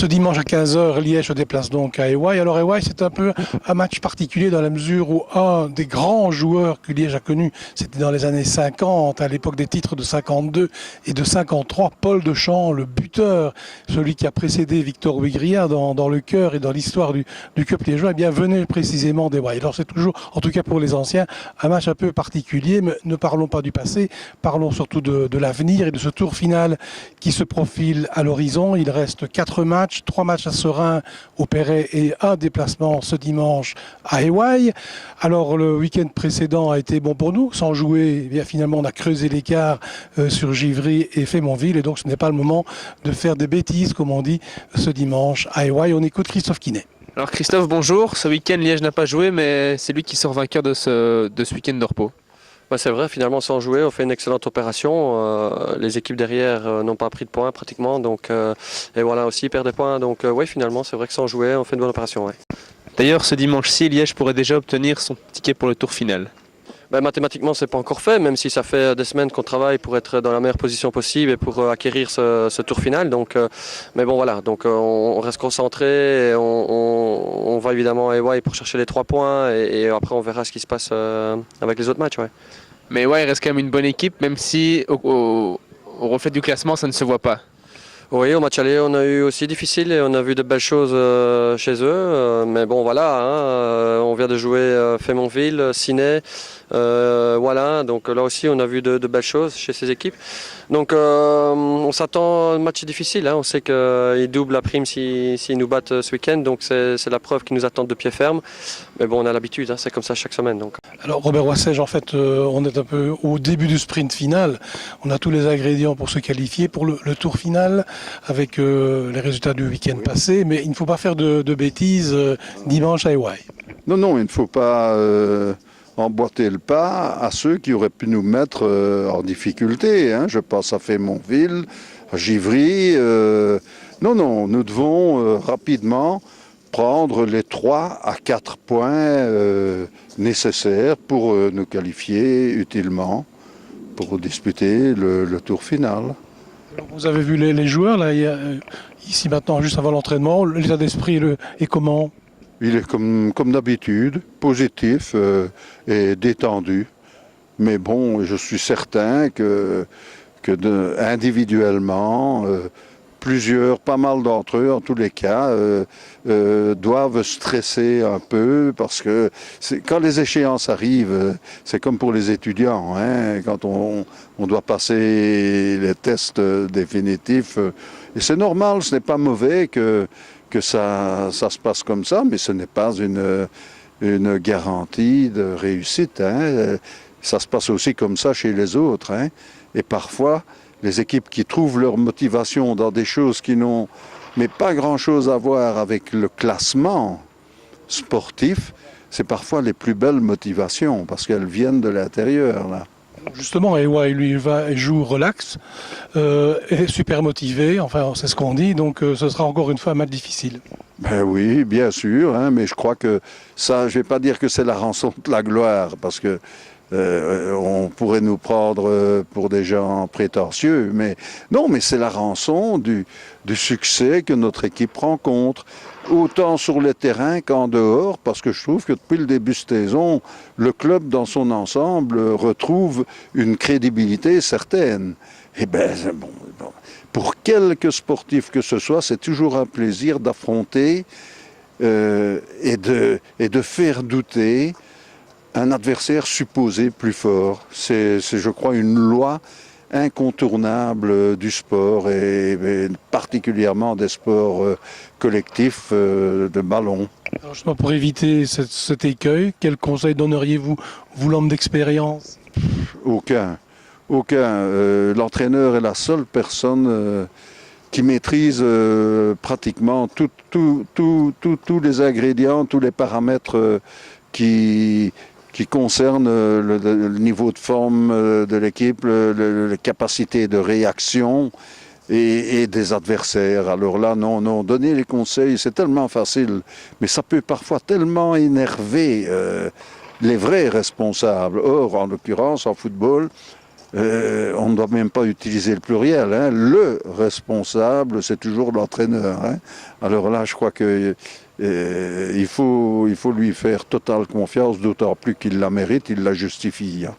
Ce dimanche à 15h, Liège se déplace donc à Éwaï. Alors Éwaï, c'est un peu un match particulier dans la mesure où un des grands joueurs que Liège a connu, c'était dans les années 50, à l'époque des titres de 52 et de 53, Paul Dechamps, le buteur, celui qui a précédé Victor Wigria dans le cœur et dans l'histoire du club liégeois, eh bien venait précisément d'Éwaï. Alors c'est toujours, en tout cas pour les anciens, un match un peu particulier, mais ne parlons pas du passé, parlons surtout de l'avenir et de ce tour final qui se profile à l'horizon. Il reste 4 matchs, 3 matchs à Serein, au Perret et un déplacement ce dimanche à Éwaï. Alors le week-end précédent a été bon pour nous, sans jouer, eh bien, finalement on a creusé l'écart sur Givry et Fémonville, et donc ce n'est pas le moment de faire des bêtises comme on dit ce dimanche à Éwaï. On écoute Christophe Quinet. Alors Christophe, bonjour. Ce week-end Liège n'a pas joué, mais c'est lui qui sort vainqueur de ce week-end de repos. Ouais, c'est vrai, finalement sans jouer, on fait une excellente opération. Les équipes derrière n'ont pas pris de points pratiquement, donc, et voilà aussi, ils perdent des points. Donc oui, finalement, c'est vrai que sans jouer, on fait une bonne opération. Ouais. D'ailleurs, ce dimanche-ci, Liège pourrait déjà obtenir son ticket pour le tour final. Ben, mathématiquement, c'est pas encore fait, même si ça fait des semaines qu'on travaille pour être dans la meilleure position possible et pour acquérir ce tour final. Donc, mais bon, voilà, donc on reste concentré, et on va évidemment à Éwaï pour chercher les 3 points et après on verra ce qui se passe avec les autres matchs. Ouais. Mais ouais, il reste quand même une bonne équipe, même si au reflet du classement, ça ne se voit pas. Oui, au match aller, on a eu aussi difficile et on a vu de belles choses chez eux. Mais bon, voilà, on vient de jouer Fémonville, Ciney. Voilà, donc là aussi, on a vu de belles choses chez ces équipes. Donc, on s'attend à un match difficile. On sait qu'ils doublent la prime s'ils nous battent ce week-end. Donc, c'est la preuve qu'ils nous attendent de pied ferme. Mais bon, on a l'habitude, c'est comme ça chaque semaine. Donc. Alors, Robert Wassège, en fait, on est un peu au début du sprint final. On a tous les ingrédients pour se qualifier pour le tour final avec les résultats du week-end passé. Mais il ne faut pas faire de bêtises dimanche à Éwaï. Non, il ne faut pas emboîter le pas à ceux qui auraient pu nous mettre en difficulté. Je pense à Fémonville, à Givry. Non, nous devons rapidement prendre les 3 à 4 points nécessaires pour nous qualifier utilement pour disputer le tour final. Alors, vous avez vu les joueurs là, ici maintenant, juste avant l'entraînement, l'état d'esprit est comment ? Il est comme d'habitude, positif et détendu. Mais bon, je suis certain que individuellement, pas mal d'entre eux, en tous les cas, doivent stresser un peu parce que quand les échéances arrivent, c'est comme pour les étudiants. Quand on doit passer les tests définitifs. Et c'est normal, ce n'est pas mauvais que ça se passe comme ça, mais ce n'est pas une garantie de réussite. Ça se passe aussi comme ça chez les autres. Et parfois, les équipes qui trouvent leur motivation dans des choses qui n'ont mais pas grand-chose à voir avec le classement sportif, c'est parfois les plus belles motivations, parce qu'elles viennent de l'intérieur, là. Justement, Éwaï, lui, il joue relax, est super motivé, enfin c'est ce qu'on dit, donc ce sera encore une fois un match difficile. Ben oui, bien sûr, mais je crois que ça, je ne vais pas dire que c'est la rançon de la gloire, parce que on pourrait nous prendre pour des gens prétentieux, mais non, mais c'est la rançon du succès que notre équipe rencontre, autant sur le terrain qu'en dehors, parce que je trouve que depuis le début de saison, le club dans son ensemble retrouve une crédibilité certaine. Et ben, pour quelque sportif que ce soit, c'est toujours un plaisir d'affronter et de faire douter un adversaire supposé plus fort. C'est, je crois, une loi incontournable du sport et particulièrement des sports collectifs de ballon. Alors justement, pour éviter cet écueil, quel conseil donneriez-vous, vous l'homme d'expérience ? Aucun. L'entraîneur est la seule personne qui maîtrise pratiquement tous les ingrédients, tous les paramètres qui concerne le niveau de forme de l'équipe, la capacité de réaction et des adversaires. Alors là, non, donner les conseils, c'est tellement facile, mais ça peut parfois tellement énerver les vrais responsables. Or, en l'occurrence, en football, on ne doit même pas utiliser le pluriel. Hein. Le responsable, c'est toujours l'entraîneur. Hein. Alors là, je crois que il faut lui faire totale confiance, d'autant plus qu'il la mérite, il la justifie. Hein.